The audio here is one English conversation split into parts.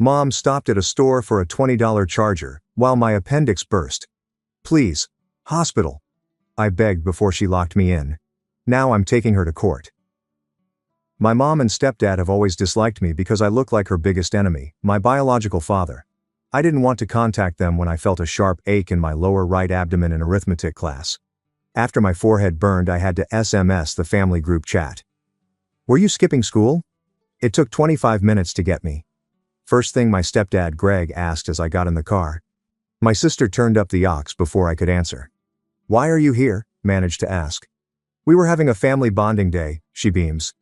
Mom stopped at a store for a $20 charger, while my appendix burst. Please. Hospital. I begged before she locked me in. Now I'm taking her to court. My mom and stepdad have always disliked me because I look like her biggest enemy, my biological father. I didn't want to contact them when I felt a sharp ache in my lower right abdomen in arithmetic class. After my forehead burned, I had to SMS the family group chat. Were you skipping school? It took 25 minutes to get me. First thing my stepdad Greg asked as I got in the car. My sister turned up the aux before I could answer. Why are you here? Managed to ask. We were having a family bonding day, she beams.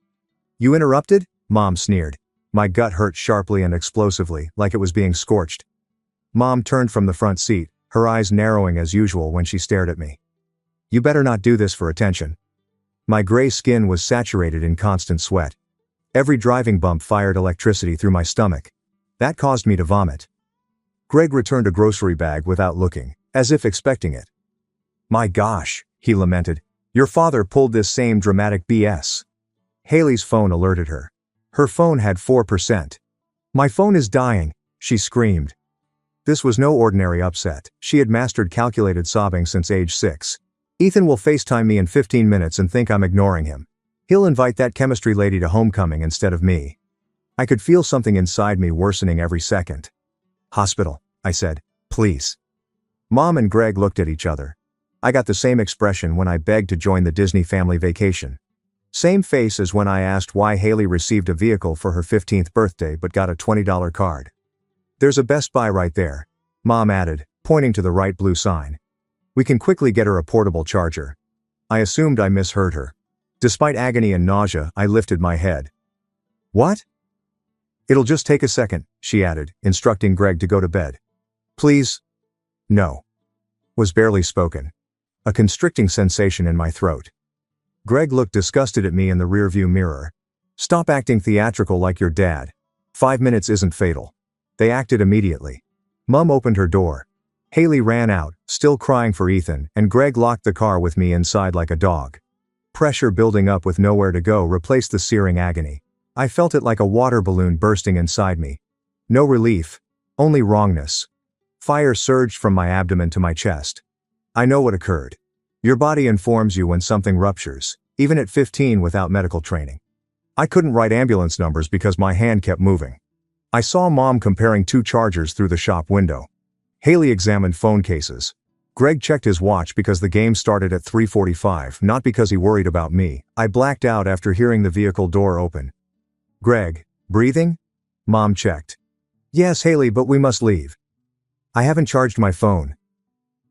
You interrupted? Mom sneered. My gut hurt sharply and explosively, like it was being scorched. Mom turned from the front seat, her eyes narrowing as usual when she stared at me. You better not do this for attention. My gray skin was saturated in constant sweat. Every driving bump fired electricity through my stomach. That caused me to vomit. Greg returned a grocery bag without looking, as if expecting it. My gosh, he lamented. Your father pulled this same dramatic BS. Haley's phone alerted her. Her phone had 4%. My phone is dying, she screamed. This was no ordinary upset. She had mastered calculated sobbing since age 6. Ethan will FaceTime me in 15 minutes and think I'm ignoring him. He'll invite that chemistry lady to homecoming instead of me. I could feel something inside me worsening every second. Hospital, I said, please. Mom and Greg looked at each other. I got the same expression when I begged to join the Disney family vacation. Same face as when I asked why Haley received a vehicle for her 15th birthday but got a $20 card. There's a Best Buy right there, Mom added, pointing to the right blue sign. We can quickly get her a portable charger. I assumed I misheard her. Despite agony and nausea, I lifted my head. What? It'll just take a second, she added, instructing Greg to go to bed. Please? No. Was barely spoken. A constricting sensation in my throat. Greg looked disgusted at me in the rearview mirror. Stop acting theatrical like your dad. 5 minutes isn't fatal. They acted immediately. Mom opened her door. Haley ran out, still crying for Ethan, and Greg locked the car with me inside like a dog. Pressure building up with nowhere to go replaced the searing agony. I felt it like a water balloon bursting inside me. No relief, only wrongness. Fire surged from my abdomen to my chest. I know what occurred. Your body informs you when something ruptures, even at 15 without medical training. I couldn't write ambulance numbers because my hand kept moving. I saw Mom comparing 2 chargers through the shop window. Haley examined phone cases. Greg checked his watch because the game started at 3:45, not because he worried about me. I blacked out after hearing the vehicle door open. Greg, breathing? Mom checked. Yes, Haley, but we must leave. I haven't charged my phone.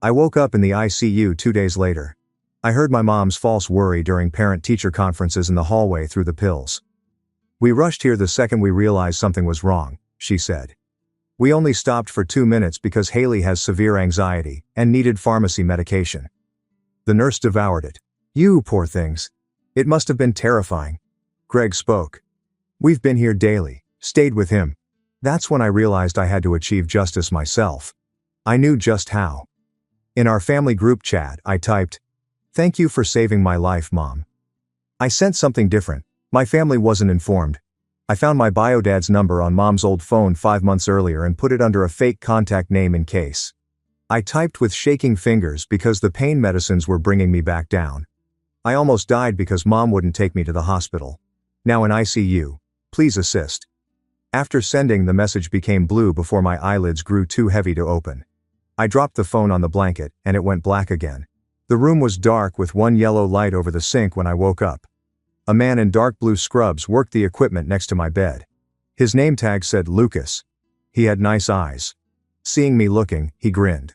I woke up in the ICU 2 days later. I heard my mom's false worry during parent-teacher conferences in the hallway through the pills. We rushed here the second we realized something was wrong, she said. We only stopped for 2 minutes because Haley has severe anxiety and needed pharmacy medication. The nurse devoured it. You poor things. It must have been terrifying. Greg spoke. We've been here daily, stayed with him. That's when I realized I had to achieve justice myself. I knew just how. In our family group chat, I typed, "Thank you for saving my life, Mom." I sent something different. My family wasn't informed. I found my bio-dad's number on Mom's old phone 5 months earlier and put it under a fake contact name in case. I typed with shaking fingers because the pain medicines were bringing me back down. I almost died because Mom wouldn't take me to the hospital. Now in ICU. Please assist. After sending, the message became blue before my eyelids grew too heavy to open. I dropped the phone on the blanket, and it went black again. The room was dark with one yellow light over the sink when I woke up. A man in dark blue scrubs worked the equipment next to my bed. His name tag said Lucas. He had nice eyes. Seeing me looking, he grinned.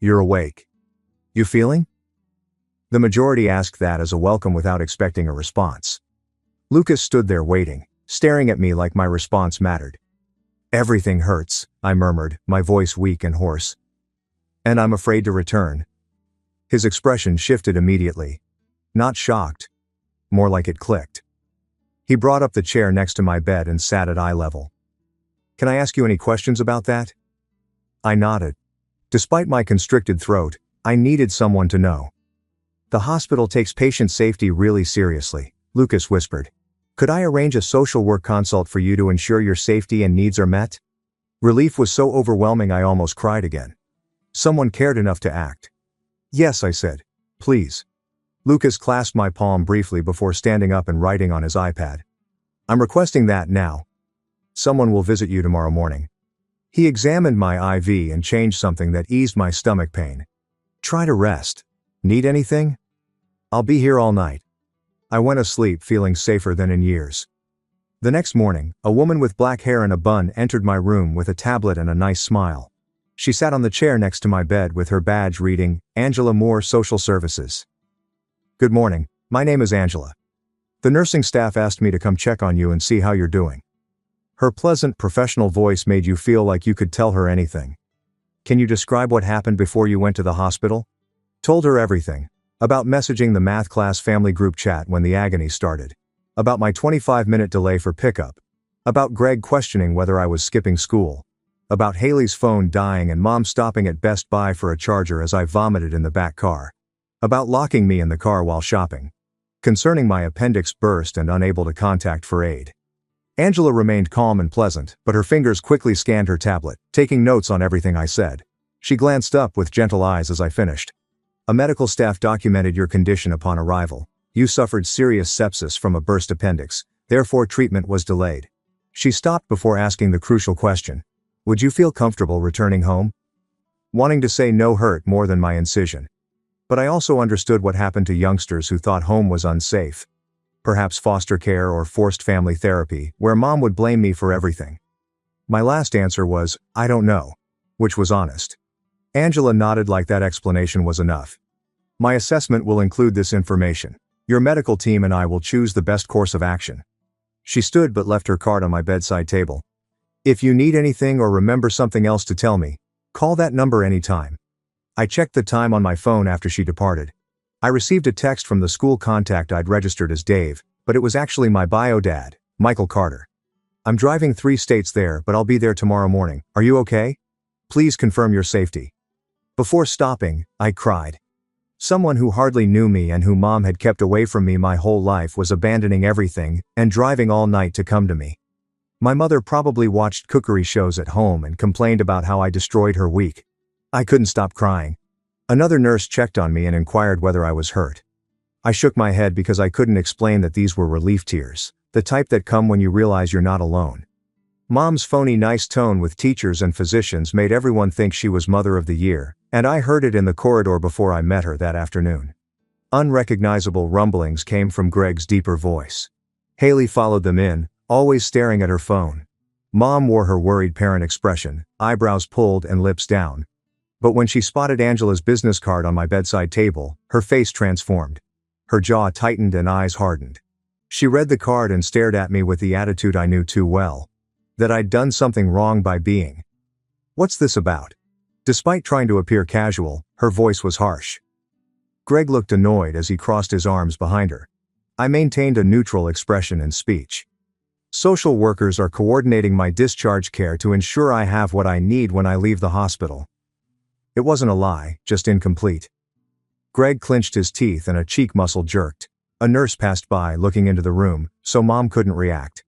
"You're awake. You feeling?" The majority asked that as a welcome without expecting a response. Lucas stood there waiting, staring at me like my response mattered. "Everything hurts," I murmured, my voice weak and hoarse. "And I'm afraid to return." His expression shifted immediately. Not shocked. More like it clicked. He brought up the chair next to my bed and sat at eye level. "Can I ask you any questions about that?" I nodded. Despite my constricted throat, I needed someone to know. "The hospital takes patient safety really seriously," Lucas whispered. "Could I arrange a social work consult for you to ensure your safety and needs are met?" Relief was so overwhelming I almost cried again. Someone cared enough to act. Yes, I said. Please. Lucas clasped my palm briefly before standing up and writing on his iPad. I'm requesting that now. Someone will visit you tomorrow morning. He examined my IV and changed something that eased my stomach pain. Try to rest. Need anything? I'll be here all night. I went asleep feeling safer than in years. The next morning, a woman with black hair and a bun entered my room with a tablet and a nice smile. She sat on the chair next to my bed with her badge reading, Angela Moore, Social Services. Good morning, my name is Angela. The nursing staff asked me to come check on you and see how you're doing. Her pleasant, professional voice made you feel like you could tell her anything. Can you describe what happened before you went to the hospital? Told her everything. About messaging the math class family group chat when the agony started. About my 25-minute delay for pickup. About Greg questioning whether I was skipping school. About Haley's phone dying and Mom stopping at Best Buy for a charger as I vomited in the back car. About locking me in the car while shopping. Concerning my appendix burst and unable to contact for aid. Angela remained calm and pleasant, but her fingers quickly scanned her tablet, taking notes on everything I said. She glanced up with gentle eyes as I finished. A medical staff documented your condition upon arrival. You suffered serious sepsis from a burst appendix, therefore treatment was delayed. She stopped before asking the crucial question. Would you feel comfortable returning home? Wanting to say no hurt more than my incision. But I also understood what happened to youngsters who thought home was unsafe. Perhaps foster care or forced family therapy, where Mom would blame me for everything. My last answer was, I don't know. Which was honest. Angela nodded like that explanation was enough. My assessment will include this information. Your medical team and I will choose the best course of action. She stood but left her card on my bedside table. If you need anything or remember something else to tell me, call that number anytime. I checked the time on my phone after she departed. I received a text from the school contact I'd registered as Dave, but it was actually my bio dad, Michael Carter. I'm driving 3 states there, but I'll be there tomorrow morning. Are you okay? Please confirm your safety. Before stopping, I cried. Someone who hardly knew me and who Mom had kept away from me my whole life was abandoning everything and driving all night to come to me. My mother probably watched cookery shows at home and complained about how I destroyed her week. I couldn't stop crying. Another nurse checked on me and inquired whether I was hurt. I shook my head because I couldn't explain that these were relief tears, the type that come when you realize you're not alone. Mom's phony nice tone with teachers and physicians made everyone think she was Mother of the Year, and I heard it in the corridor before I met her that afternoon. Unrecognizable rumblings came from Greg's deeper voice. Haley followed them in, always staring at her phone. Mom wore her worried parent expression, eyebrows pulled and lips down. But when she spotted Angela's business card on my bedside table, her face transformed. Her jaw tightened and eyes hardened. She read the card and stared at me with the attitude I knew too well. That I'd done something wrong by being. What's this about? Despite trying to appear casual, her voice was harsh. Greg looked annoyed as he crossed his arms behind her. I maintained a neutral expression in speech. Social workers are coordinating my discharge care to ensure I have what I need when I leave the hospital. It wasn't a lie, just incomplete. Greg clenched his teeth and a cheek muscle jerked. A nurse passed by looking into the room, so Mom couldn't react.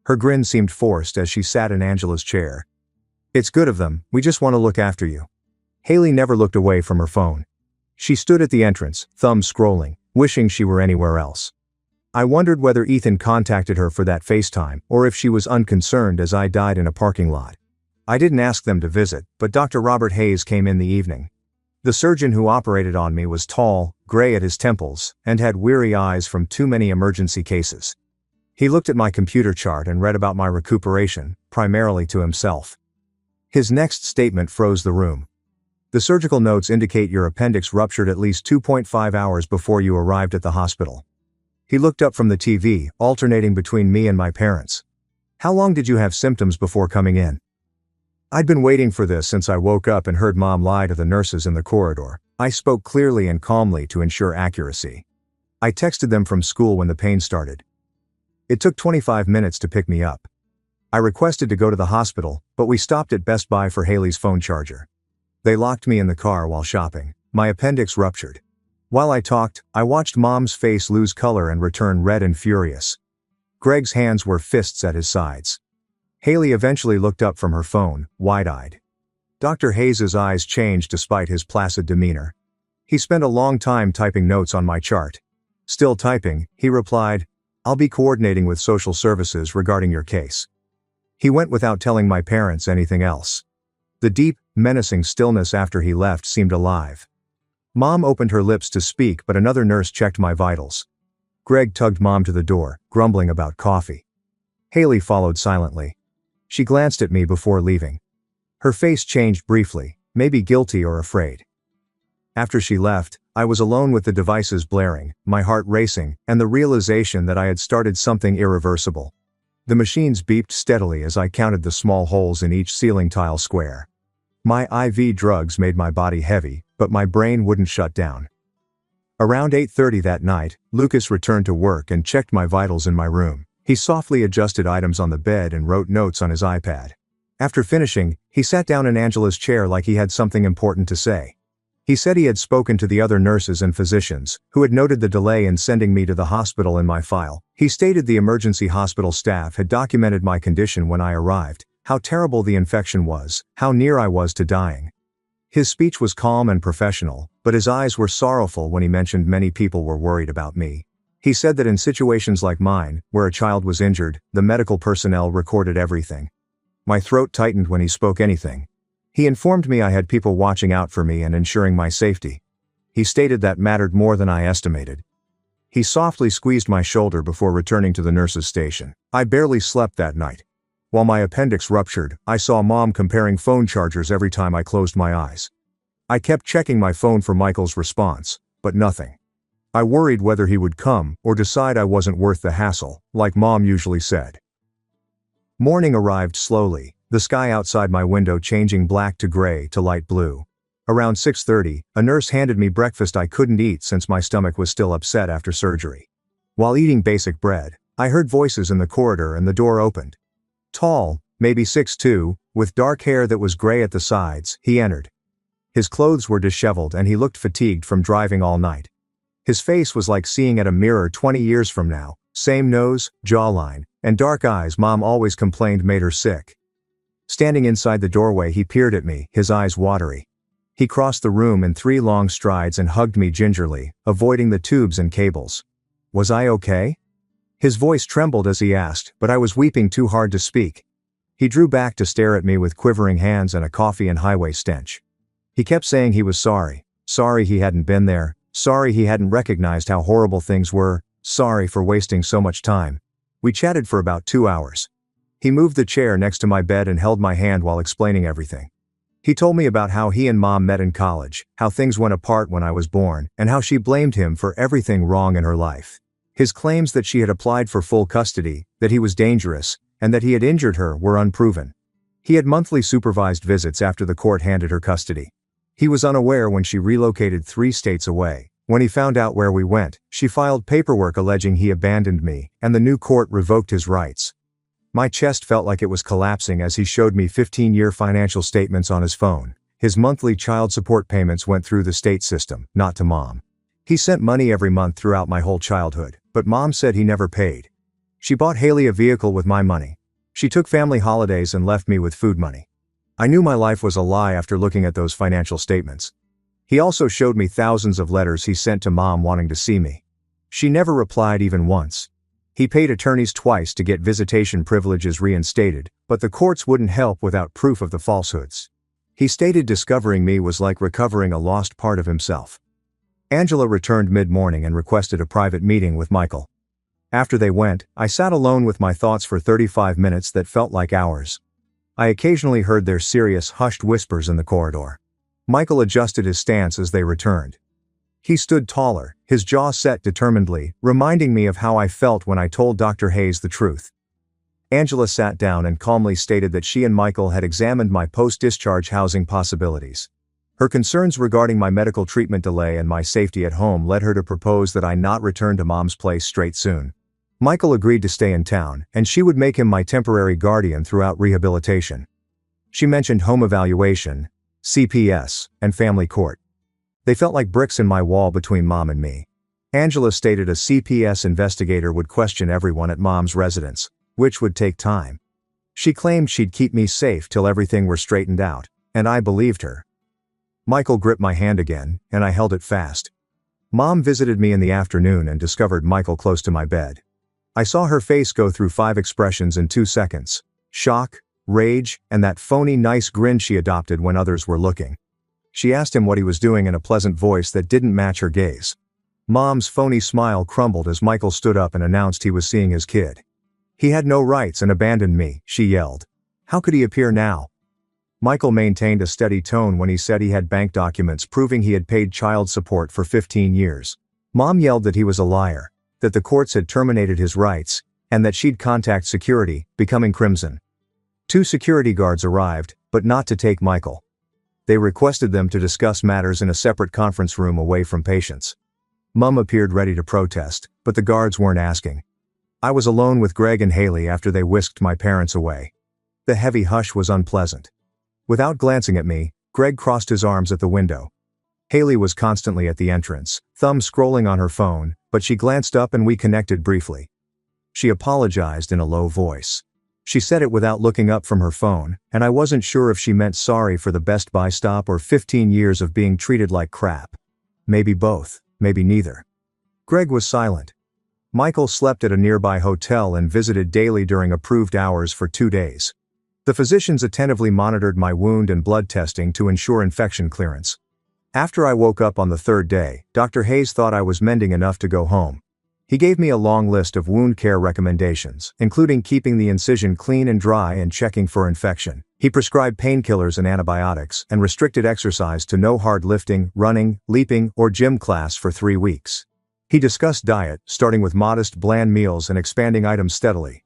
Her grin seemed forced as she sat in Angela's chair. It's good of them, we just want to look after you. Haley never looked away from her phone. She stood at the entrance, thumbs scrolling, wishing she were anywhere else. I wondered whether Ethan contacted her for that FaceTime or if she was unconcerned as I died in a parking lot. I didn't ask them to visit, but Dr. Robert Hayes came in the evening. The surgeon who operated on me was tall, gray at his temples, and had weary eyes from too many emergency cases. He looked at my computer chart and read about my recuperation, primarily to himself. His next statement froze the room. The surgical notes indicate your appendix ruptured at least 2.5 hours before you arrived at the hospital. He looked up from the TV, alternating between me and my parents. How long did you have symptoms before coming in? I'd been waiting for this since I woke up and heard Mom lie to the nurses in the corridor. I spoke clearly and calmly to ensure accuracy. I texted them from school when the pain started. It took 25 minutes to pick me up. I requested to go to the hospital, but we stopped at Best Buy for Haley's phone charger. They locked me in the car while shopping. My appendix ruptured. While I talked, I watched Mom's face lose color and return red and furious. Greg's hands were fists at his sides. Haley eventually looked up from her phone, wide-eyed. Dr. Hayes's eyes changed despite his placid demeanor. He spent a long time typing notes on my chart. Still typing, he replied, "I'll be coordinating with social services regarding your case." He went without telling my parents anything else. The deep, menacing stillness after he left seemed alive. Mom opened her lips to speak, but another nurse checked my vitals. Greg tugged Mom to the door, grumbling about coffee. Haley followed silently. She glanced at me before leaving. Her face changed briefly, maybe guilty or afraid. After she left, I was alone with the devices blaring, my heart racing, and the realization that I had started something irreversible. The machines beeped steadily as I counted the small holes in each ceiling tile square. My IV drugs made my body heavy, but my brain wouldn't shut down. Around 8:30 that night, Lucas returned to work and checked my vitals in my room. He softly adjusted items on the bed and wrote notes on his iPad. After finishing, he sat down in Angela's chair like he had something important to say. He said he had spoken to the other nurses and physicians, who had noted the delay in sending me to the hospital in my file. He stated the emergency hospital staff had documented my condition when I arrived, how terrible the infection was, how near I was to dying. His speech was calm and professional, but his eyes were sorrowful when he mentioned many people were worried about me. He said that in situations like mine, where a child was injured, the medical personnel recorded everything. My throat tightened when he spoke anything. He informed me I had people watching out for me and ensuring my safety. He stated that mattered more than I estimated. He softly squeezed my shoulder before returning to the nurse's station. I barely slept that night. While my appendix ruptured, I saw Mom comparing phone chargers every time I closed my eyes. I kept checking my phone for Michael's response, but nothing. I worried whether he would come or decide I wasn't worth the hassle, like Mom usually said. Morning arrived slowly, the sky outside my window changing black to gray to light blue. Around 6:30, a nurse handed me breakfast I couldn't eat since my stomach was still upset after surgery. While eating basic bread, I heard voices in the corridor and the door opened. Tall, maybe 6'2", with dark hair that was gray at the sides, he entered. His clothes were disheveled and he looked fatigued from driving all night. His face was like seeing at a mirror 20 years from now, same nose, jawline, and dark eyes Mom always complained made her sick. Standing inside the doorway, he peered at me, his eyes watery. He crossed the room in 3 long strides and hugged me gingerly, avoiding the tubes and cables. Was I okay? His voice trembled as he asked, but I was weeping too hard to speak. He drew back to stare at me with quivering hands and a coffee and highway stench. He kept saying he was sorry he hadn't been there, sorry he hadn't recognized how horrible things were, sorry for wasting so much time. We chatted for about 2 hours. He moved the chair next to my bed and held my hand while explaining everything. He told me about how he and Mom met in college, how things went apart when I was born, and how she blamed him for everything wrong in her life. His claims that she had applied for full custody, that he was dangerous, and that he had injured her were unproven. He had monthly supervised visits after the court handed her custody. He was unaware when she relocated 3 states away. When he found out where we went, she filed paperwork alleging he abandoned me, and the new court revoked his rights. My chest felt like it was collapsing as he showed me 15-year financial statements on his phone. His monthly child support payments went through the state system, not to Mom. He sent money every month throughout my whole childhood, but Mom said he never paid. She bought Haley a vehicle with my money. She took family holidays and left me with food money. I knew my life was a lie after looking at those financial statements. He also showed me thousands of letters he sent to Mom wanting to see me. She never replied even once. He paid attorneys twice to get visitation privileges reinstated, but the courts wouldn't help without proof of the falsehoods. He stated discovering me was like recovering a lost part of himself. Angela returned mid-morning and requested a private meeting with Michael. After they went, I sat alone with my thoughts for 35 minutes that felt like hours. I occasionally heard their serious, hushed whispers in the corridor. Michael adjusted his stance as they returned. He stood taller, his jaw set determinedly, reminding me of how I felt when I told Dr. Hayes the truth. Angela sat down and calmly stated that she and Michael had examined my post-discharge housing possibilities. Her concerns regarding my medical treatment delay and my safety at home led her to propose that I not return to Mom's place straight soon. Michael agreed to stay in town, and she would make him my temporary guardian throughout rehabilitation. She mentioned home evaluation, CPS, and family court. They felt like bricks in my wall between Mom and me. Angela stated a CPS investigator would question everyone at Mom's residence, which would take time. She claimed she'd keep me safe till everything were straightened out, and I believed her. Michael gripped my hand again, and I held it fast. Mom visited me in the afternoon and discovered Michael close to my bed. I saw her face go through 5 expressions in 2 seconds: shock, rage, and that phony nice grin she adopted when others were looking. She asked him what he was doing in a pleasant voice that didn't match her gaze. Mom's phony smile crumbled as Michael stood up and announced he was seeing his kid. He had no rights and abandoned me, she yelled. How could he appear now? Michael maintained a steady tone when he said he had bank documents proving he had paid child support for 15 years. Mom yelled that he was a liar, that the courts had terminated his rights, and that she'd contact security, becoming crimson. 2 security guards arrived, but not to take Michael. They requested them to discuss matters in a separate conference room away from patients. Mom appeared ready to protest, but the guards weren't asking. I was alone with Greg and Haley after they whisked my parents away. The heavy hush was unpleasant. Without glancing at me, Greg crossed his arms at the window. Haley was constantly at the entrance, thumb scrolling on her phone, but she glanced up and we connected briefly. She apologized in a low voice. She said it without looking up from her phone, and I wasn't sure if she meant sorry for the Best Buy stop or 15 years of being treated like crap. Maybe both, maybe neither. Greg was silent. Michael slept at a nearby hotel and visited daily during approved hours for 2 days. The physicians attentively monitored my wound and blood testing to ensure infection clearance. After I woke up on the 3rd day, Dr. Hayes thought I was mending enough to go home. He gave me a long list of wound care recommendations, including keeping the incision clean and dry and checking for infection. He prescribed painkillers and antibiotics and restricted exercise to no hard lifting, running, leaping, or gym class for 3 weeks. He discussed diet, starting with modest, bland meals and expanding items steadily.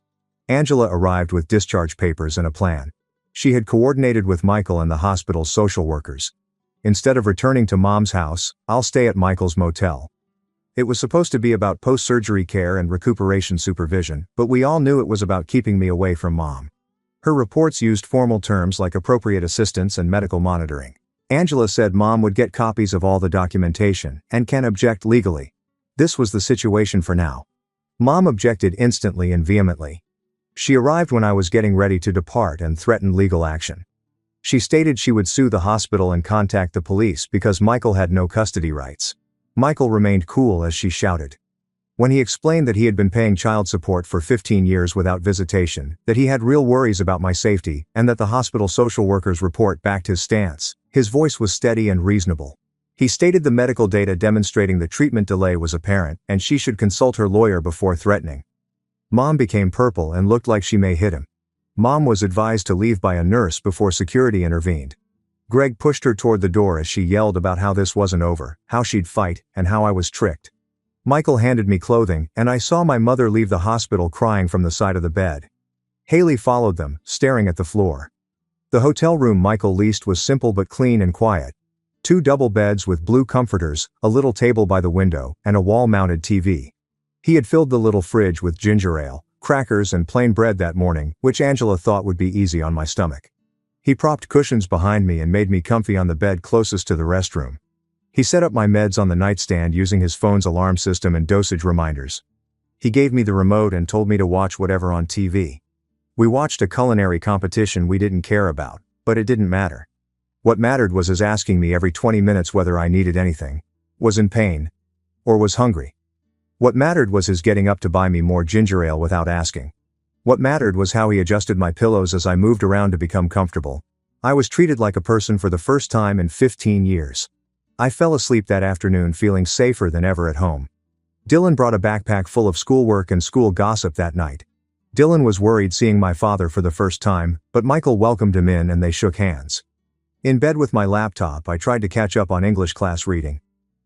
Angela arrived with discharge papers and a plan. She had coordinated with Michael and the hospital's social workers. Instead of returning to Mom's house, I'll stay at Michael's motel. It was supposed to be about post-surgery care and recuperation supervision, but we all knew it was about keeping me away from Mom. Her reports used formal terms like appropriate assistance and medical monitoring. Angela said Mom would get copies of all the documentation and can object legally. This was the situation for now. Mom objected instantly and vehemently. She arrived when I was getting ready to depart and threatened legal action. She stated she would sue the hospital and contact the police because Michael had no custody rights. Michael remained cool as she shouted. When he explained that he had been paying child support for 15 years without visitation, that he had real worries about my safety, and that the hospital social workers' report backed his stance, his voice was steady and reasonable. He stated the medical data demonstrating the treatment delay was apparent, and she should consult her lawyer before threatening. Mom became purple and looked like she may hit him. Mom was advised to leave by a nurse before security intervened. Greg pushed her toward the door as she yelled about how this wasn't over, how she'd fight, and how I was tricked. Michael handed me clothing, and I saw my mother leave the hospital crying from the side of the bed. Haley followed them, staring at the floor. The hotel room Michael leased was simple but clean and quiet. 2 double beds with blue comforters, a little table by the window, and a wall-mounted TV. He had filled the little fridge with ginger ale, crackers and plain bread that morning, which Angela thought would be easy on my stomach. He propped cushions behind me and made me comfy on the bed closest to the restroom. He set up my meds on the nightstand using his phone's alarm system and dosage reminders. He gave me the remote and told me to watch whatever on TV. We watched a culinary competition we didn't care about, but it didn't matter. What mattered was his asking me every 20 minutes whether I needed anything, was in pain, or was hungry. What mattered was his getting up to buy me more ginger ale without asking. What mattered was how he adjusted my pillows as I moved around to become comfortable. I was treated like a person for the first time in 15 years. I fell asleep that afternoon feeling safer than ever at home. Dylan brought a backpack full of schoolwork and school gossip that night. Dylan was worried seeing my father for the first time, but Michael welcomed him in and they shook hands. In bed with my laptop, I tried to catch up on English class reading.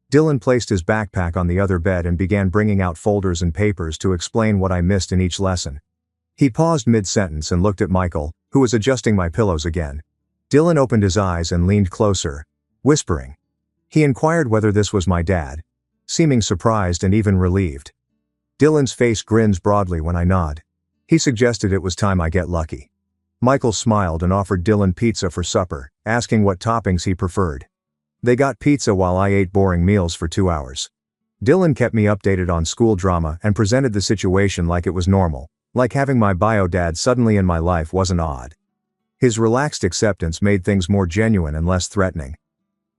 Dylan placed his backpack on the other bed and began bringing out folders and papers to explain what I missed in each lesson. He paused mid-sentence and looked at Michael, who was adjusting my pillows again. Dylan opened his eyes and leaned closer, whispering. He inquired whether this was my dad, seeming surprised and even relieved. Dylan's face grins broadly when I nod. He suggested it was time I get lucky. Michael smiled and offered Dylan pizza for supper, asking what toppings he preferred. They got pizza while I ate boring meals for 2 hours. Dylan kept me updated on school drama and presented the situation like it was normal. Like having my bio dad suddenly in my life wasn't odd. His relaxed acceptance made things more genuine and less threatening.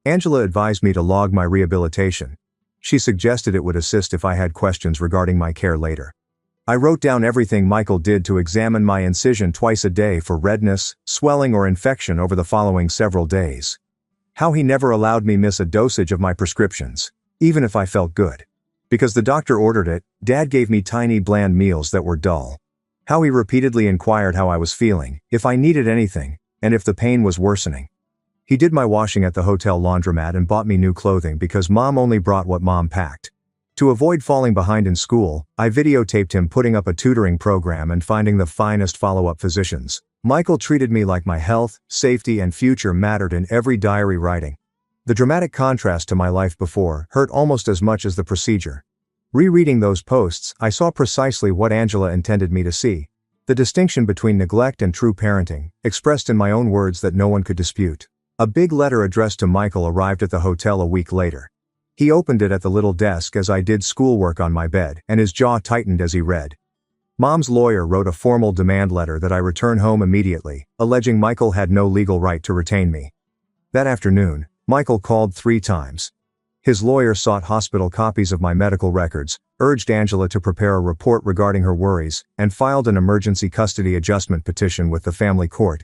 Angela advised me to log my rehabilitation. She suggested it would assist if I had questions regarding my care later. I wrote down everything Michael did to examine my incision twice a day for redness, swelling or infection over the following several days. How he never allowed me miss a dosage of my prescriptions, even if I felt good. Because the doctor ordered it, Dad gave me tiny bland meals that were dull. How he repeatedly inquired how I was feeling, if I needed anything, and if the pain was worsening. He did my washing at the hotel laundromat and bought me new clothing because Mom only brought what Mom packed. To avoid falling behind in school, I videotaped him putting up a tutoring program and finding the finest follow-up physicians. Michael treated me like my health, safety, and future mattered in every diary writing. The dramatic contrast to my life before hurt almost as much as the procedure. Rereading those posts, I saw precisely what Angela intended me to see. The distinction between neglect and true parenting, expressed in my own words that no one could dispute. A big letter addressed to Michael arrived at the hotel a week later. He opened it at the little desk as I did schoolwork on my bed, and his jaw tightened as he read. Mom's lawyer wrote a formal demand letter that I return home immediately, alleging Michael had no legal right to retain me. That afternoon, Michael called 3 times. His lawyer sought hospital copies of my medical records, urged Angela to prepare a report regarding her worries, and filed an emergency custody adjustment petition with the family court.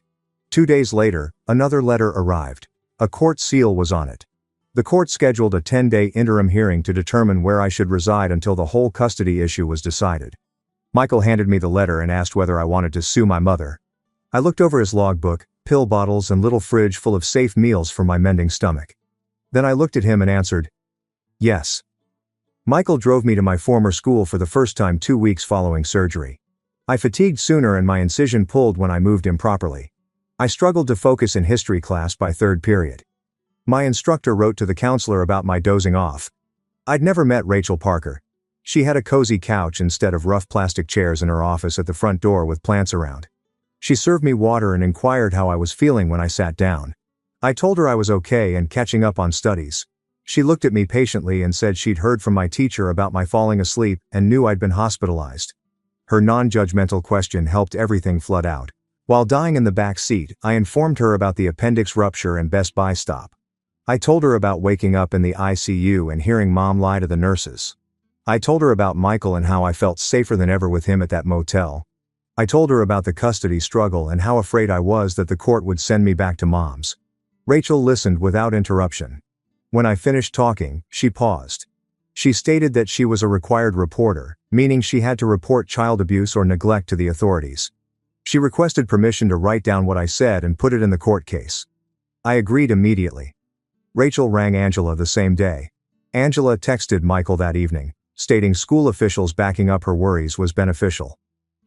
2 days later, another letter arrived. A court seal was on it. The court scheduled a 10-day interim hearing to determine where I should reside until the whole custody issue was decided. Michael handed me the letter and asked whether I wanted to sue my mother. I looked over his logbook, pill bottles and little fridge full of safe meals for my mending stomach. Then I looked at him and answered, yes. Michael drove me to my former school for the first time 2 weeks following surgery. I fatigued sooner and my incision pulled when I moved improperly. I struggled to focus in history class by 3rd period. My instructor wrote to the counselor about my dozing off. I'd never met Rachel Parker. She had a cozy couch instead of rough plastic chairs in her office at the front door with plants around. She served me water and inquired how I was feeling when I sat down. I told her I was okay and catching up on studies. She looked at me patiently and said she'd heard from my teacher about my falling asleep and knew I'd been hospitalized. Her non-judgmental question helped everything flood out. While dying in the back seat, I informed her about the appendix rupture and Best Buy stop. I told her about waking up in the ICU and hearing Mom lie to the nurses. I told her about Michael and how I felt safer than ever with him at that motel. I told her about the custody struggle and how afraid I was that the court would send me back to Mom's. Rachel listened without interruption. When I finished talking, she paused. She stated that she was a required reporter, meaning she had to report child abuse or neglect to the authorities. She requested permission to write down what I said and put it in the court case. I agreed immediately. Rachel rang Angela the same day. Angela texted Michael that evening, stating school officials backing up her worries was beneficial.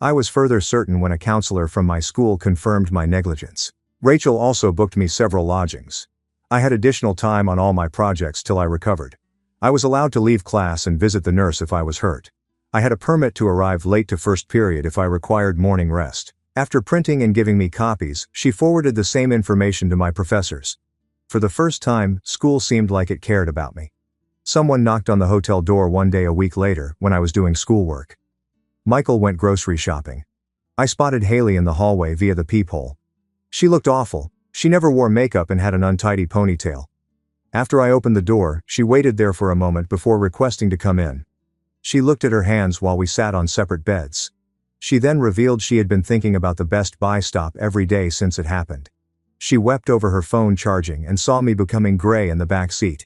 I was further certain when a counselor from my school confirmed my negligence. Rachel also booked me several lodgings. I had additional time on all my projects till I recovered. I was allowed to leave class and visit the nurse if I was hurt. I had a permit to arrive late to 1st period if I required morning rest. After printing and giving me copies, she forwarded the same information to my professors. For the first time, school seemed like it cared about me. Someone knocked on the hotel door one day a week later when I was doing schoolwork. Michael went grocery shopping. I spotted Haley in the hallway via the peephole. She looked awful. She never wore makeup and had an untidy ponytail. After I opened the door, she waited there for a moment before requesting to come in. She looked at her hands while we sat on separate beds. She then revealed she had been thinking about the Best Buy stop every day since it happened. She wept over her phone charging and saw me becoming gray in the back seat.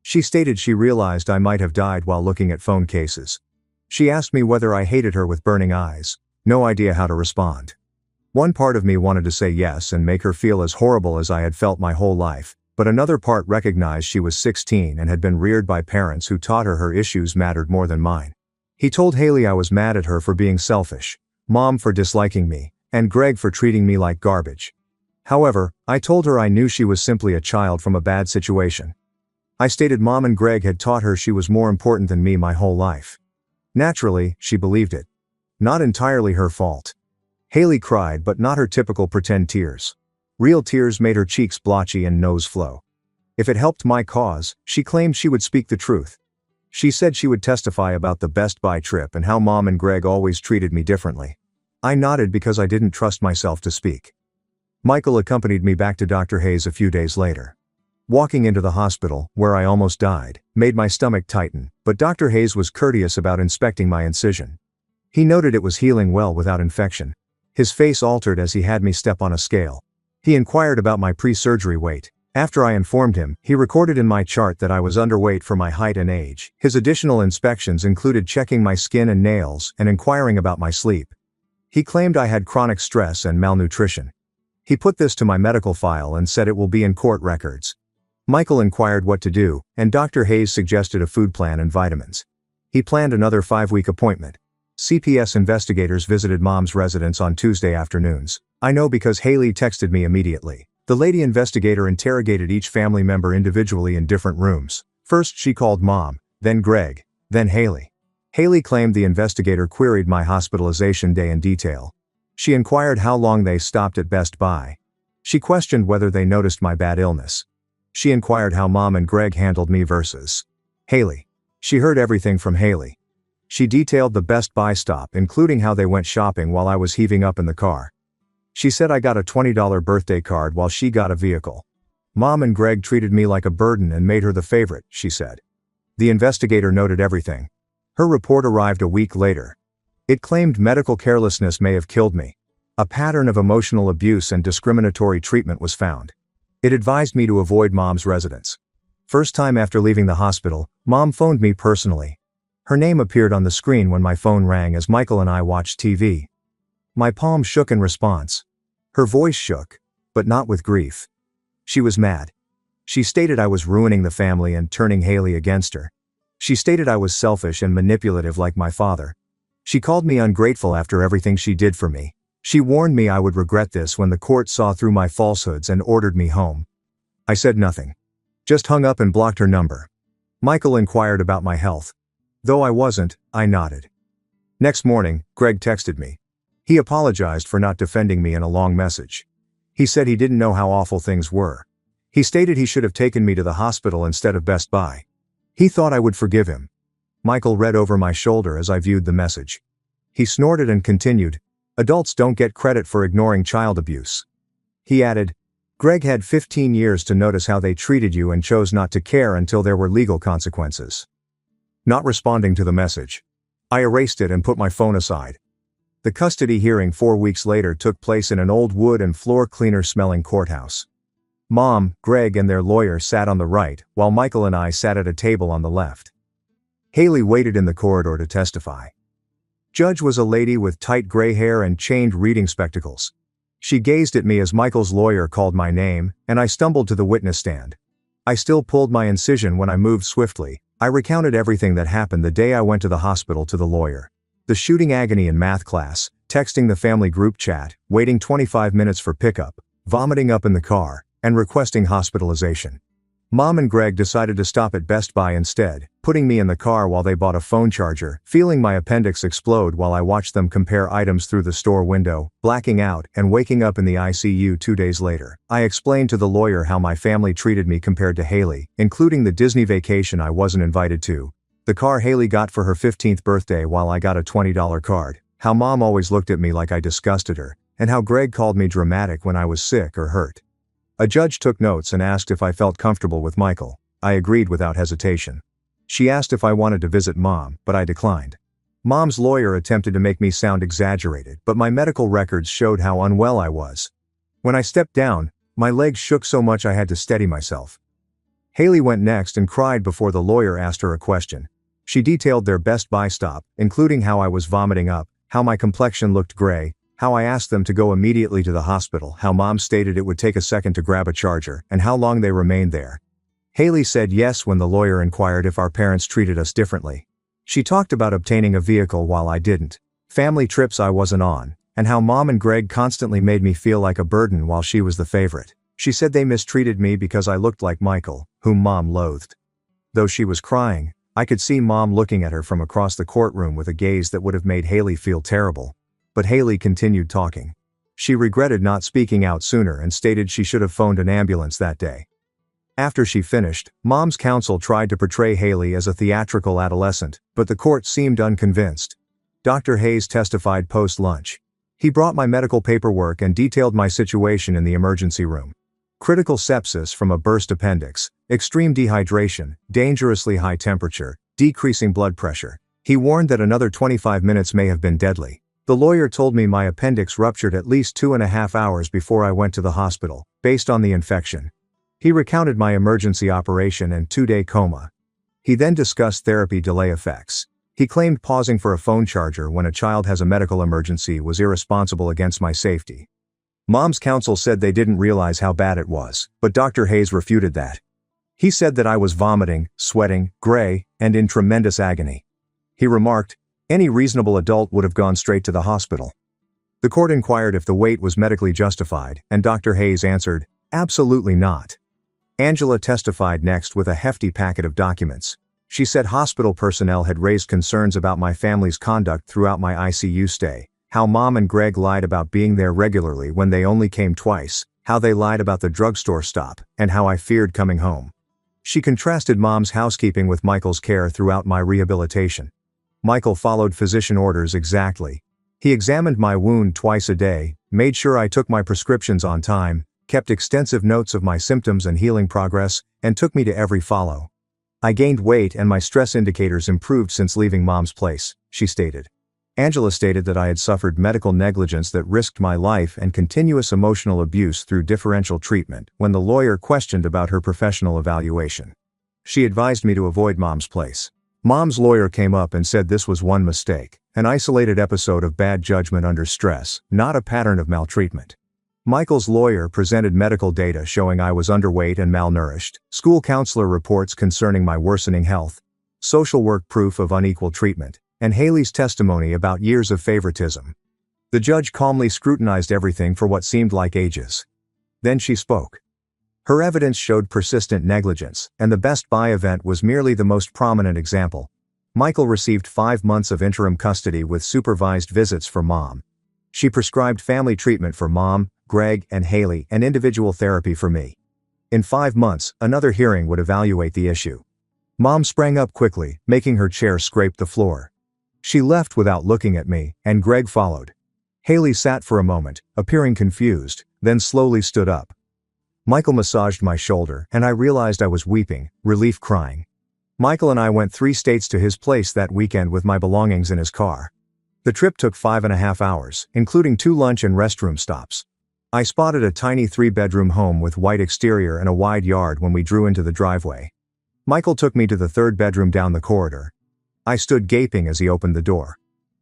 She stated she realized I might have died while looking at phone cases. She asked me whether I hated her with burning eyes. No idea how to respond. One part of me wanted to say yes and make her feel as horrible as I had felt my whole life, but another part recognized she was 16 and had been reared by parents who taught her issues mattered more than mine. He told Haley I was mad at her for being selfish, Mom for disliking me, and Greg for treating me like garbage. However, I told her I knew she was simply a child from a bad situation. I stated Mom and Greg had taught her she was more important than me my whole life. Naturally, she believed it. Not entirely her fault. Haley cried, but not her typical pretend tears. Real tears made her cheeks blotchy and nose flow. If it helped my cause, she claimed she would speak the truth. She said she would testify about the Best Buy trip and how Mom and Greg always treated me differently. I nodded because I didn't trust myself to speak. Michael accompanied me back to Dr. Hayes a few days later. Walking into the hospital, where I almost died, made my stomach tighten, but Dr. Hayes was courteous about inspecting my incision. He noted it was healing well without infection. His face altered as he had me step on a scale. He inquired about my pre-surgery weight. After I informed him, he recorded in my chart that I was underweight for my height and age. His additional inspections included checking my skin and nails and inquiring about my sleep. He claimed I had chronic stress and malnutrition. He put this to my medical file and said it will be in court records. Michael inquired what to do, and Dr. Hayes suggested a food plan and vitamins. He planned another 5-week appointment. CPS investigators visited Mom's residence on Tuesday afternoons. I know because Haley texted me immediately. The lady investigator interrogated each family member individually in different rooms. First she called Mom, then Greg, then Haley. Haley claimed the investigator queried my hospitalization day in detail. She inquired how long they stopped at Best Buy. She questioned whether they noticed my bad illness. She inquired how Mom and Greg handled me versus Haley. She heard everything from Haley. She detailed the Best Buy stop, including how they went shopping while I was heaving up in the car. She said I got a $20 birthday card while she got a vehicle. Mom and Greg treated me like a burden and made her the favorite, she said. The investigator noted everything. Her report arrived a week later. It claimed medical carelessness may have killed me. A pattern of emotional abuse and discriminatory treatment was found. It advised me to avoid Mom's residence. First time after leaving the hospital, Mom phoned me personally. Her name appeared on the screen when my phone rang as Michael and I watched TV. My palm shook in response. Her voice shook, but not with grief. She was mad. She stated I was ruining the family and turning Haley against her. She stated I was selfish and manipulative like my father. She called me ungrateful after everything she did for me. She warned me I would regret this when the court saw through my falsehoods and ordered me home. I said nothing. Just hung up and blocked her number. Michael inquired about my health. Though I wasn't, I nodded. Next morning, Greg texted me. He apologized for not defending me in a long message. He said he didn't know how awful things were. He stated he should have taken me to the hospital instead of Best Buy. He thought I would forgive him. Michael read over my shoulder as I viewed the message. He snorted and continued, "Adults don't get credit for ignoring child abuse." He added, "Greg had 15 years to notice how they treated you and chose not to care until there were legal consequences." Not responding to the message, I erased it and put my phone aside. The custody hearing 4 weeks later took place in an old wood and floor cleaner smelling courthouse. Mom, Greg and their lawyer sat on the right, while Michael and I sat at a table on the left. Haley waited in the corridor to testify. Judge was a lady with tight gray hair and chained reading spectacles. She gazed at me as Michael's lawyer called my name, and I stumbled to the witness stand. I still pulled my incision when I moved swiftly. I recounted everything that happened the day I went to the hospital to the lawyer. The shooting agony in math class, texting the family group chat, waiting 25 minutes for pickup, vomiting up in the car, and requesting hospitalization. Mom and Greg decided to stop at Best Buy instead, putting me in the car while they bought a phone charger, feeling my appendix explode while I watched them compare items through the store window, blacking out, and waking up in the ICU 2 days later. I explained to the lawyer how my family treated me compared to Haley, including the Disney vacation I wasn't invited to, the car Haley got for her 15th birthday while I got a $20 card, how Mom always looked at me like I disgusted her, and how Greg called me dramatic when I was sick or hurt. A judge took notes and asked if I felt comfortable with Michael. I agreed without hesitation. She asked if I wanted to visit Mom, but I declined. Mom's lawyer attempted to make me sound exaggerated, but my medical records showed how unwell I was. When I stepped down, my legs shook so much I had to steady myself. Haley went next and cried before the lawyer asked her a question. She detailed their Best Buy stop, including how I was vomiting up, how my complexion looked gray, how I asked them to go immediately to the hospital, how Mom stated it would take a second to grab a charger, and how long they remained there. Haley said yes when the lawyer inquired if our parents treated us differently. She talked about obtaining a vehicle while I didn't, family trips I wasn't on, and how Mom and Greg constantly made me feel like a burden while she was the favorite. She said they mistreated me because I looked like Michael, whom Mom loathed. Though she was crying, I could see Mom looking at her from across the courtroom with a gaze that would have made Haley feel terrible. But Haley continued talking. She regretted not speaking out sooner and stated she should have phoned an ambulance that day. After she finished, Mom's counsel tried to portray Haley as a theatrical adolescent, but the court seemed unconvinced. Dr. Hayes testified post-lunch. He brought my medical paperwork and detailed my situation in the emergency room. Critical sepsis from a burst appendix, extreme dehydration, dangerously high temperature, decreasing blood pressure. He warned that another 25 minutes may have been deadly. The lawyer told me my appendix ruptured at least 2.5 hours before I went to the hospital, based on the infection. He recounted my emergency operation and 2-day coma. He then discussed therapy delay effects. He claimed pausing for a phone charger when a child has a medical emergency was irresponsible against my safety. Mom's counsel said they didn't realize how bad it was, but Dr. Hayes refuted that. He said that I was vomiting, sweating, gray, and in tremendous agony. He remarked, "Any reasonable adult would have gone straight to the hospital." The court inquired if the wait was medically justified, and Dr. Hayes answered, "Absolutely not." Angela testified next with a hefty packet of documents. She said hospital personnel had raised concerns about my family's conduct throughout my ICU stay, how Mom and Greg lied about being there regularly when they only came twice, how they lied about the drugstore stop, and how I feared coming home. She contrasted Mom's housekeeping with Michael's care throughout my rehabilitation. Michael followed physician orders exactly. He examined my wound twice a day, made sure I took my prescriptions on time, kept extensive notes of my symptoms and healing progress, and took me to every follow. "I gained weight and my stress indicators improved since leaving Mom's place," she stated. Angela stated that I had suffered medical negligence that risked my life and continuous emotional abuse through differential treatment when the lawyer questioned about her professional evaluation. She advised me to avoid Mom's place. Mom's lawyer came up and said this was one mistake, an isolated episode of bad judgment under stress, not a pattern of maltreatment. Michael's lawyer presented medical data showing I was underweight and malnourished, school counselor reports concerning my worsening health, social work proof of unequal treatment, and Haley's testimony about years of favoritism. The judge calmly scrutinized everything for what seemed like ages. Then she spoke. Her evidence showed persistent negligence, and the Best Buy event was merely the most prominent example. Michael received 5 months of interim custody with supervised visits for Mom. She prescribed family treatment for Mom, Greg, and Haley, and individual therapy for me. In 5 months, another hearing would evaluate the issue. Mom sprang up quickly, making her chair scrape the floor. She left without looking at me, and Greg followed. Haley sat for a moment, appearing confused, then slowly stood up. Michael massaged my shoulder, and I realized I was weeping, relief crying. Michael and I went 3 states to his place that weekend with my belongings in his car. The trip took 5.5 hours, including 2 lunch and restroom stops. I spotted a tiny 3-bedroom home with white exterior and a wide yard when we drew into the driveway. Michael took me to the 3rd bedroom down the corridor. I stood gaping as he opened the door.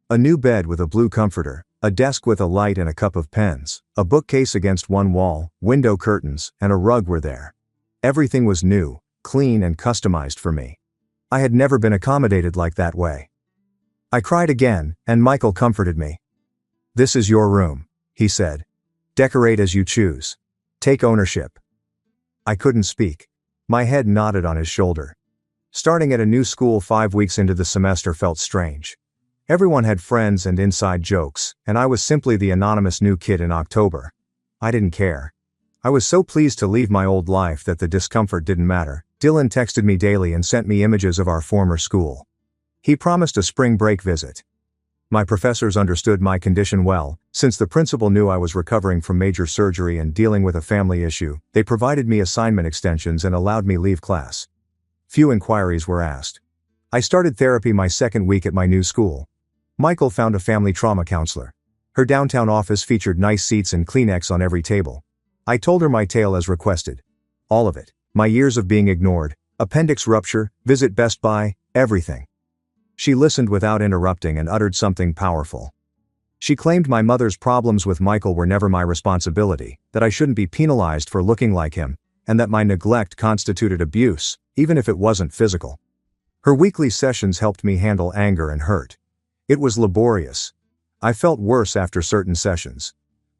A new bed with a blue comforter, a desk with a light and a cup of pens, a bookcase against one wall, window curtains, and a rug were there. Everything was new, clean and customized for me. I had never been accommodated like that way. I cried again, and Michael comforted me. "This is your room," he said. "Decorate as you choose. Take ownership." I couldn't speak. My head nodded on his shoulder. Starting at a new school 5 weeks into the semester felt strange. Everyone had friends and inside jokes, and I was simply the anonymous new kid in October. I didn't care. I was so pleased to leave my old life that the discomfort didn't matter. Dylan texted me daily and sent me images of our former school. He promised a spring break visit. My professors understood my condition well. Since the principal knew I was recovering from major surgery and dealing with a family issue, they provided me assignment extensions and allowed me leave class. Few inquiries were asked. I started therapy my 2nd week at my new school. Michael found a family trauma counselor. Her downtown office featured nice seats and Kleenex on every table. I told her my tale as requested. All of it. My years of being ignored, appendix rupture, visit Best Buy, everything. She listened without interrupting and uttered something powerful. She claimed my mother's problems with Michael were never my responsibility, that I shouldn't be penalized for looking like him, and that my neglect constituted abuse, even if it wasn't physical. Her weekly sessions helped me handle anger and hurt. It was laborious. I felt worse after certain sessions.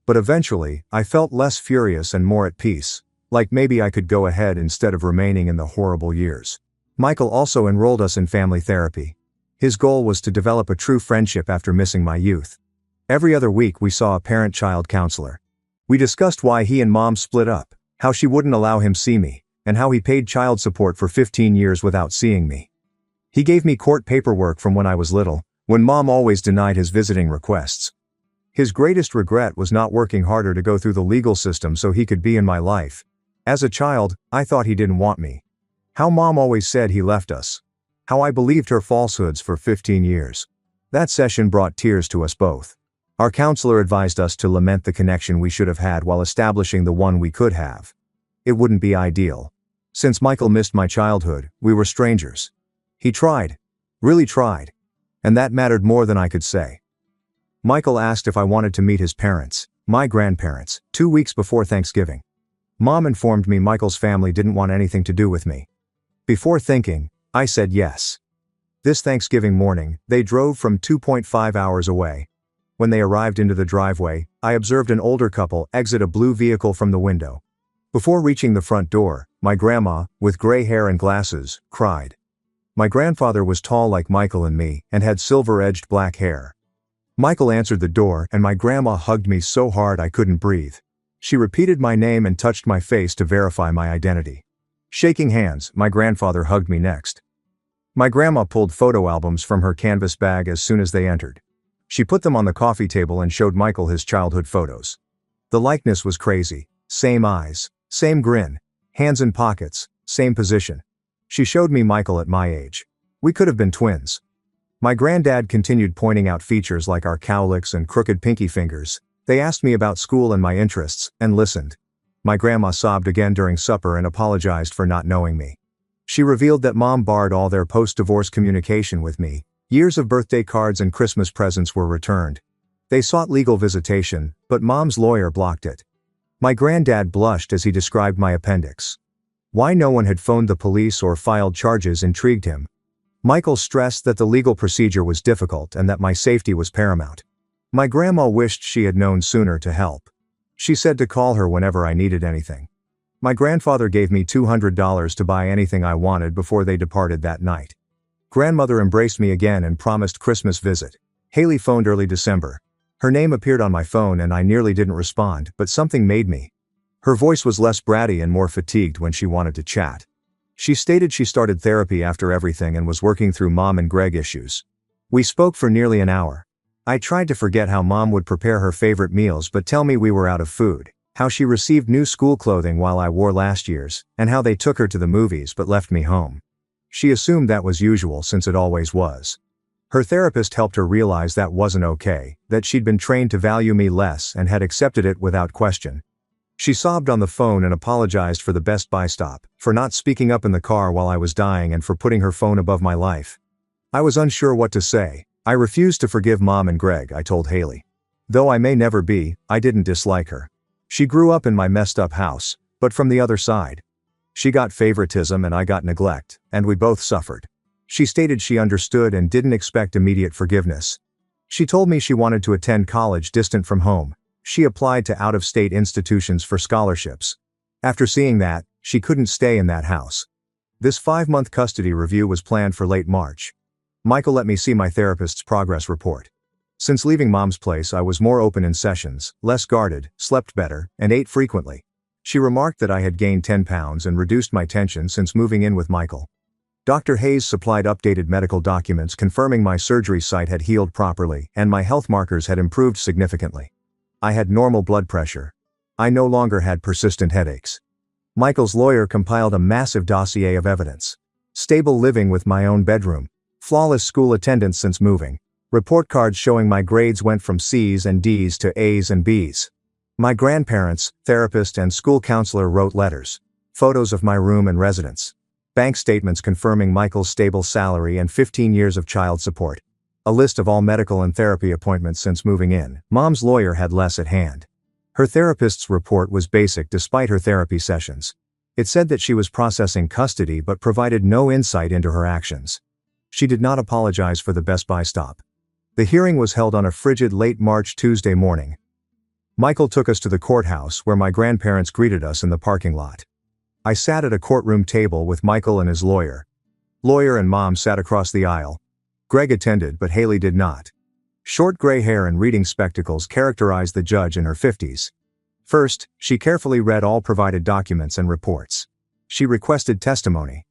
But eventually, I felt less furious and more at peace, like maybe I could go ahead instead of remaining in the horrible years. Michael also enrolled us in family therapy. His goal was to develop a true friendship after missing my youth. Every other week we saw a parent-child counselor. We discussed why he and Mom split up, how she wouldn't allow him see me, and how he paid child support for 15 years without seeing me. He gave me court paperwork from when I was little, when Mom always denied his visiting requests. His greatest regret was not working harder to go through the legal system so he could be in my life. As a child, I thought he didn't want me. How Mom always said he left us. How I believed her falsehoods for 15 years. That session brought tears to us both. Our counselor advised us to lament the connection we should have had while establishing the one we could have. It wouldn't be ideal. Since Michael missed my childhood, we were strangers. He tried. Really tried. And that mattered more than I could say. Michael asked if I wanted to meet his parents, my grandparents, 2 weeks before Thanksgiving. Mom informed me Michael's family didn't want anything to do with me. Before thinking, I said yes. This Thanksgiving morning, they drove from 2.5 hours away. When they arrived into the driveway, I observed an older couple exit a blue vehicle from the window. Before reaching the front door, my grandma, with gray hair and glasses, cried. My grandfather was tall like Michael and me, and had silver-edged black hair. Michael answered the door, and my grandma hugged me so hard I couldn't breathe. She repeated my name and touched my face to verify my identity. Shaking hands, my grandfather hugged me next. My grandma pulled photo albums from her canvas bag as soon as they entered. She put them on the coffee table and showed Michael his childhood photos. The likeness was crazy. Same eyes, same grin, hands in pockets, same position. She showed me Michael at my age. We could have been twins. My granddad continued pointing out features like our cowlicks and crooked pinky fingers. They asked me about school and my interests, and listened. My grandma sobbed again during supper and apologized for not knowing me. She revealed that Mom barred all their post-divorce communication with me. Years of birthday cards and Christmas presents were returned. They sought legal visitation, but Mom's lawyer blocked it. My granddad blushed as he described my appendix. Why no one had phoned the police or filed charges intrigued him. Michael stressed that the legal procedure was difficult and that my safety was paramount. My grandma wished she had known sooner to help. She said to call her whenever I needed anything. My grandfather gave me $200 to buy anything I wanted before they departed that night. Grandmother embraced me again and promised Christmas visit. Haley phoned early December. Her name appeared on my phone and I nearly didn't respond, but something made me. Her voice was less bratty and more fatigued when she wanted to chat. She stated she started therapy after everything and was working through Mom and Greg issues. We spoke for nearly an hour. I tried to forget how Mom would prepare her favorite meals but tell me we were out of food, how she received new school clothing while I wore last year's, and how they took her to the movies but left me home. She assumed that was usual since it always was. Her therapist helped her realize that wasn't okay, that she'd been trained to value me less and had accepted it without question. She sobbed on the phone and apologized for the Best Buy stop, for not speaking up in the car while I was dying and for putting her phone above my life. I was unsure what to say. I refused to forgive Mom and Greg, I told Haley. Though I may never be, I didn't dislike her. She grew up in my messed up house, but from the other side. She got favoritism and I got neglect, and we both suffered. She stated she understood and didn't expect immediate forgiveness. She told me she wanted to attend college distant from home. She applied to out-of-state institutions for scholarships. After seeing that, she couldn't stay in that house. This 5-month custody review was planned for late March. Michael let me see my therapist's progress report. Since leaving Mom's place, I was more open in sessions, less guarded, slept better, and ate frequently. She remarked that I had gained 10 pounds and reduced my tension since moving in with Michael. Dr. Hayes supplied updated medical documents confirming my surgery site had healed properly and my health markers had improved significantly. I had normal blood pressure. I no longer had persistent headaches. Michael's lawyer compiled a massive dossier of evidence. Stable living with my own bedroom. Flawless school attendance since moving. Report cards showing my grades went from C's and D's to A's and B's. My grandparents, therapist and school counselor wrote letters. Photos of my room and residence. Bank statements confirming Michael's stable salary and 15 years of child support. A list of all medical and therapy appointments since moving in. Mom's lawyer had less at hand. Her therapist's report was basic despite her therapy sessions. It said that she was processing custody but provided no insight into her actions. She did not apologize for the Best Buy stop. The hearing was held on a frigid late March Tuesday morning. Michael took us to the courthouse where my grandparents greeted us in the parking lot. I sat at a courtroom table with Michael and his lawyer. Lawyer and Mom sat across the aisle. Greg attended but Haley did not. Short gray hair and reading spectacles characterized the judge in her 50s. First, she carefully read all provided documents and reports. She requested testimony.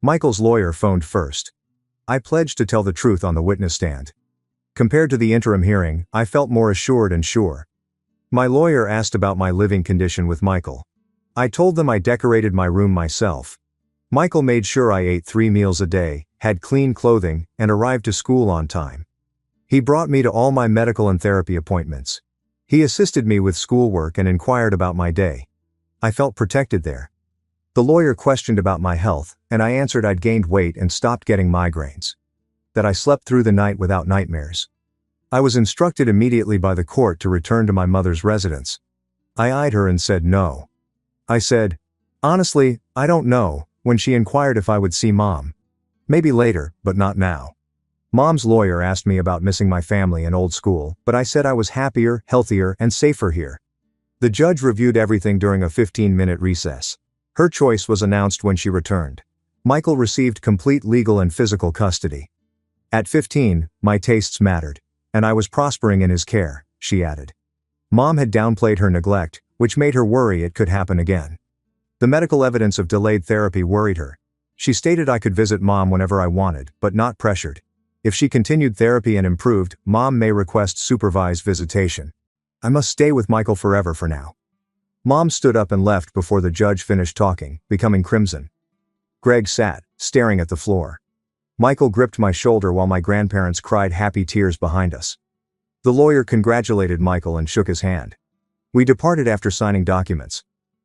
Michael's lawyer phoned first. I pledged to tell the truth on the witness stand. Compared to the interim hearing, I felt more assured and sure. My lawyer asked about my living condition with Michael. I told them I decorated my room myself. Michael made sure I ate 3 meals a day, had clean clothing, and arrived to school on time. He brought me to all my medical and therapy appointments. He assisted me with schoolwork and inquired about my day. I felt protected there. The lawyer questioned about my health, and I answered I'd gained weight and stopped getting migraines. That I slept through the night without nightmares. I was instructed immediately by the court to return to my mother's residence. I eyed her and said no. I said, "Honestly, I don't know," when she inquired if I would see Mom. "Maybe later, but not now." Mom's lawyer asked me about missing my family and old school, but I said I was happier, healthier, and safer here. The judge reviewed everything during a 15-minute recess. Her choice was announced when she returned. Michael received complete legal and physical custody. At 15, my tastes mattered, and I was prospering in his care, she added. Mom had downplayed her neglect, which made her worry it could happen again. The medical evidence of delayed therapy worried her. She stated I could visit Mom whenever I wanted, but not pressured. If she continued therapy and improved, Mom may request supervised visitation. I must stay with Michael forever for now. Mom stood up and left before the judge finished talking, becoming crimson. Greg sat, staring at the floor. Michael gripped my shoulder while my grandparents cried happy tears behind us. The lawyer congratulated Michael and shook his hand. We departed after signing documents.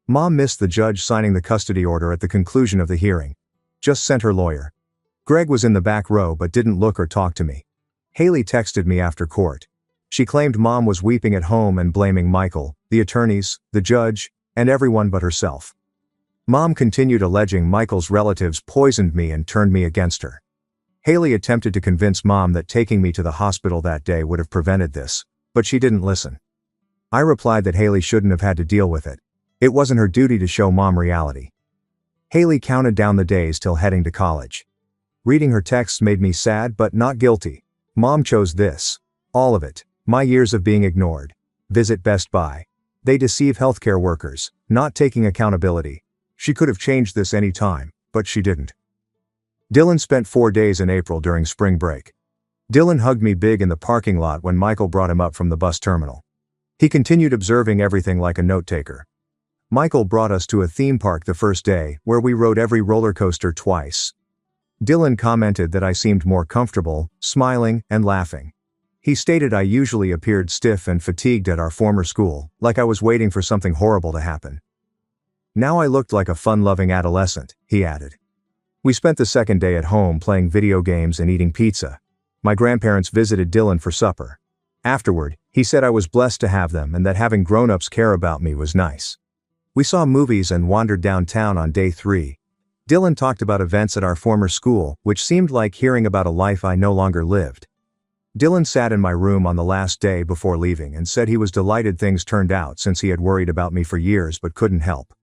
Mom missed the judge signing the custody order at the conclusion of the hearing. Just sent her lawyer. Greg was in the back row but didn't look or talk to me. Haley texted me after court. She claimed Mom was weeping at home and blaming Michael, the attorneys, the judge, and everyone but herself. Mom continued alleging Michael's relatives poisoned me and turned me against her. Haley attempted to convince Mom that taking me to the hospital that day would have prevented this, but she didn't listen. I replied that Haley shouldn't have had to deal with it. It wasn't her duty to show Mom reality. Haley counted down the days till heading to college. Reading her texts made me sad but not guilty. Mom chose this. All of it. My years of being ignored. Visit Best Buy. They deceive healthcare workers, not taking accountability. She could have changed this any time, but she didn't. Dylan spent 4 days in April during spring break. Dylan hugged me big in the parking lot when Michael brought him up from the bus terminal. He continued observing everything like a note-taker. Michael brought us to a theme park the first day, where we rode every roller coaster twice. Dylan commented that I seemed more comfortable, smiling, and laughing. He stated I usually appeared stiff and fatigued at our former school, like I was waiting for something horrible to happen. Now I looked like a fun-loving adolescent, he added. We spent the second day at home playing video games and eating pizza. My grandparents visited Dylan for supper. Afterward, he said I was blessed to have them and that having grown-ups care about me was nice. We saw movies and wandered downtown on day 3. Dylan talked about events at our former school, which seemed like hearing about a life I no longer lived. Dylan sat in my room on the last day before leaving and said he was delighted things turned out since he had worried about me for years but couldn't help.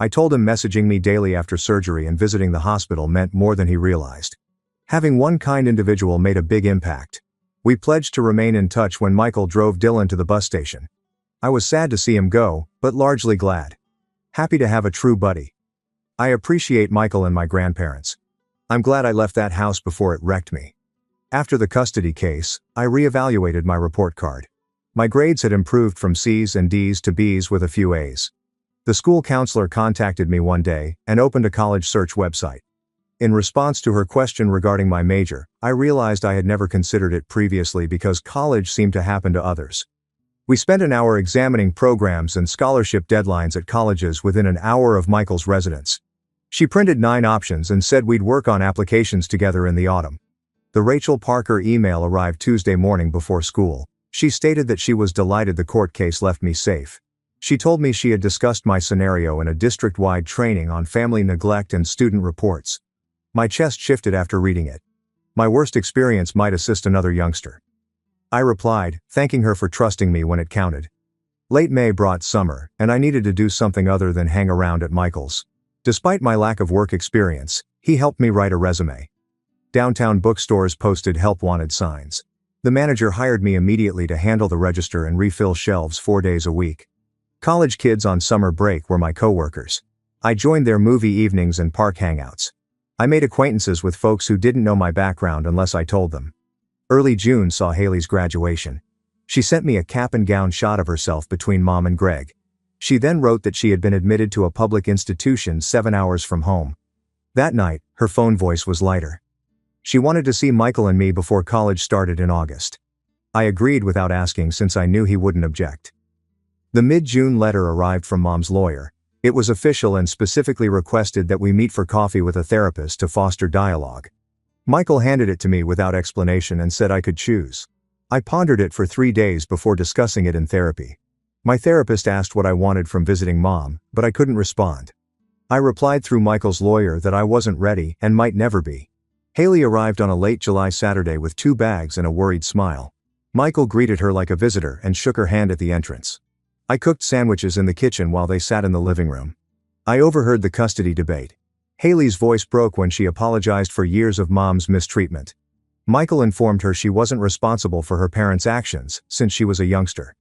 I told him messaging me daily after surgery and visiting the hospital meant more than he realized. Having one kind individual made a big impact. We pledged to remain in touch when Michael drove Dylan to the bus station. I was sad to see him go, but largely glad. Happy to have a true buddy. I appreciate Michael and my grandparents. I'm glad I left that house before it wrecked me. After the custody case, I reevaluated my report card. My grades had improved from C's and D's to B's with a few A's. The school counselor contacted me one day and opened a college search website. In response to her question regarding my major, I realized I had never considered it previously because college seemed to happen to others. We spent an hour examining programs and scholarship deadlines at colleges within an hour of Michael's residence. She printed 9 options and said we'd work on applications together in the autumn. The Rachel Parker email arrived Tuesday morning before school. She stated that she was delighted the court case left me safe. She told me she had discussed my scenario in a district-wide training on family neglect and student reports. My chest shifted after reading it. My worst experience might assist another youngster. I replied, thanking her for trusting me when it counted. Late May brought summer, and I needed to do something other than hang around at Michael's. Despite my lack of work experience, he helped me write a resume. Downtown bookstores posted help wanted signs. The manager hired me immediately to handle the register and refill shelves 4 days a week. College kids on summer break were my coworkers. I joined their movie evenings and park hangouts. I made acquaintances with folks who didn't know my background unless I told them. Early June saw Haley's graduation. She sent me a cap and gown shot of herself between Mom and Greg. She then wrote that she had been admitted to a public institution 7 hours from home. That night, her phone voice was lighter. She wanted to see Michael and me before college started in August. I agreed without asking since I knew he wouldn't object. The mid-June letter arrived from Mom's lawyer. It was official and specifically requested that we meet for coffee with a therapist to foster dialogue. Michael handed it to me without explanation and said I could choose. I pondered it for 3 days before discussing it in therapy. My therapist asked what I wanted from visiting Mom, but I couldn't respond. I replied through Michael's lawyer that I wasn't ready and might never be. Haley arrived on a late July Saturday with 2 bags and a worried smile. Michael greeted her like a visitor and shook her hand at the entrance. I cooked sandwiches in the kitchen while they sat in the living room. I overheard the custody debate. Haley's voice broke when she apologized for years of Mom's mistreatment. Michael informed her she wasn't responsible for her parents' actions since she was a youngster.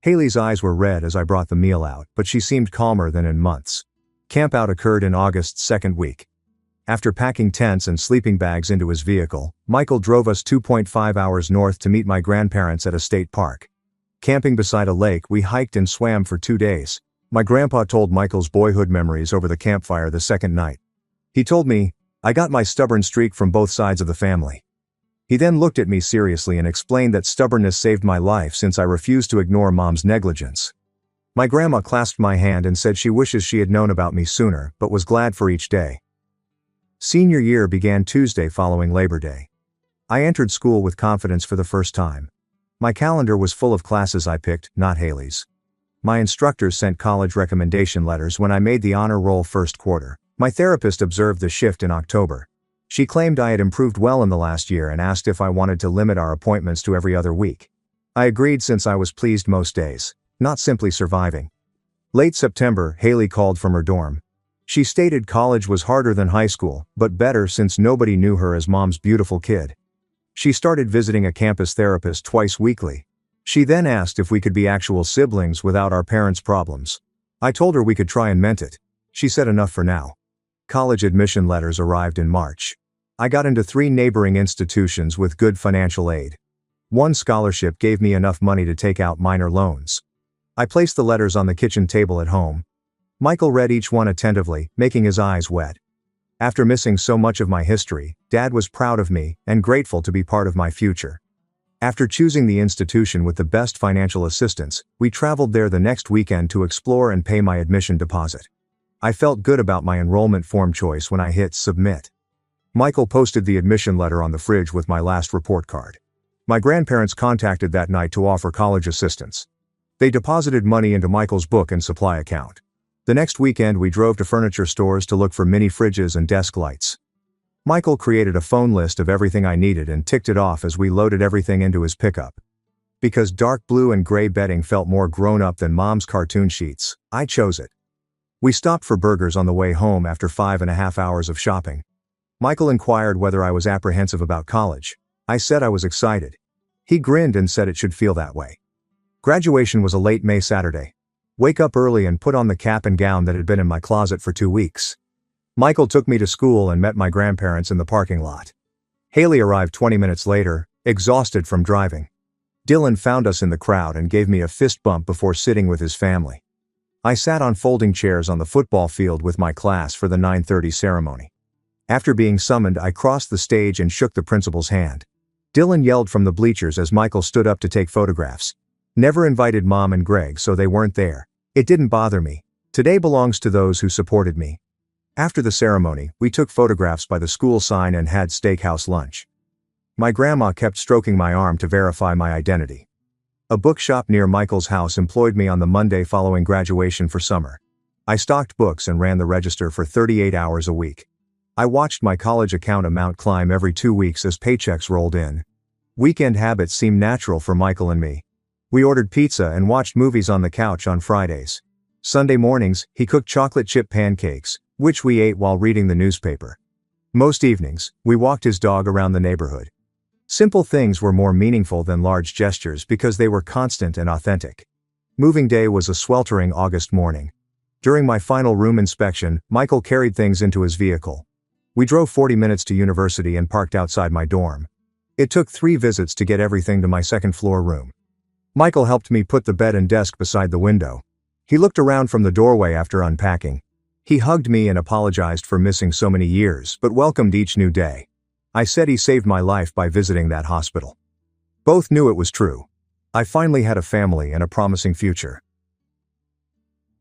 Haley's eyes were red as I brought the meal out, but she seemed calmer than in months. Campout occurred in August's second week. After packing tents and sleeping bags into his vehicle, Michael drove us 2.5 hours north to meet my grandparents at a state park. Camping beside a lake, we hiked and swam for 2 days. My grandpa told Michael's boyhood memories over the campfire the second night. He told me, "I got my stubborn streak from both sides of the family." He then looked at me seriously and explained that stubbornness saved my life since I refused to ignore Mom's negligence. My grandma clasped my hand and said she wishes she had known about me sooner, but was glad for each day. Senior year began Tuesday following Labor Day. I entered school with confidence for the first time. My calendar was full of classes I picked, not Haley's. My instructors sent college recommendation letters when I made the honor roll first quarter. My therapist observed the shift in October. She claimed I had improved well in the last year and asked if I wanted to limit our appointments to every other week. I agreed since I was pleased most days, not simply surviving. Late September, Haley called from her dorm. She stated college was harder than high school, but better since nobody knew her as Mom's beautiful kid. She started visiting a campus therapist twice weekly. She then asked if we could be actual siblings without our parents' problems. I told her we could try and mend it. She said enough for now. College admission letters arrived in March. I got into 3 neighboring institutions with good financial aid. One scholarship gave me enough money to take out minor loans. I placed the letters on the kitchen table at home. Michael read each one attentively, making his eyes wet. After missing so much of my history, Dad was proud of me and grateful to be part of my future. After choosing the institution with the best financial assistance, we traveled there the next weekend to explore and pay my admission deposit. I felt good about my enrollment form choice when I hit submit. Michael posted the admission letter on the fridge with my last report card. My grandparents contacted that night to offer college assistance. They deposited money into Michael's book and supply account. The next weekend we drove to furniture stores to look for mini fridges and desk lights. Michael created a phone list of everything I needed and ticked it off as we loaded everything into his pickup. Because dark blue and gray bedding felt more grown-up than Mom's cartoon sheets, I chose it. We stopped for burgers on the way home after 5.5 hours of shopping. Michael inquired whether I was apprehensive about college. I said I was excited. He grinned and said it should feel that way. Graduation was a late May Saturday. Wake up early and put on the cap and gown that had been in my closet for 2 weeks. Michael took me to school and met my grandparents in the parking lot. Haley arrived 20 minutes later, exhausted from driving. Dylan found us in the crowd and gave me a fist bump before sitting with his family. I sat on folding chairs on the football field with my class for the 9:30 ceremony. After being summoned, I crossed the stage and shook the principal's hand. Dylan yelled from the bleachers as Michael stood up to take photographs. Never invited Mom and Greg, so they weren't there. It didn't bother me. Today belongs to those who supported me. After the ceremony, we took photographs by the school sign and had steakhouse lunch. My grandma kept stroking my arm to verify my identity. A bookshop near Michael's house employed me on the Monday following graduation for summer. I stocked books and ran the register for 38 hours a week. I watched my college account amount climb every 2 weeks as paychecks rolled in. Weekend habits seemed natural for Michael and me. We ordered pizza and watched movies on the couch on Fridays. Sunday mornings, he cooked chocolate chip pancakes, which we ate while reading the newspaper. Most evenings, we walked his dog around the neighborhood. Simple things were more meaningful than large gestures because they were constant and authentic. Moving day was a sweltering August morning. During my final room inspection, Michael carried things into his vehicle. We drove 40 minutes to university and parked outside my dorm. It took 3 visits to get everything to my second-floor room. Michael helped me put the bed and desk beside the window. He looked around from the doorway after unpacking. He hugged me and apologized for missing so many years, but welcomed each new day. I said he saved my life by visiting that hospital. Both knew it was true. I finally had a family and a promising future.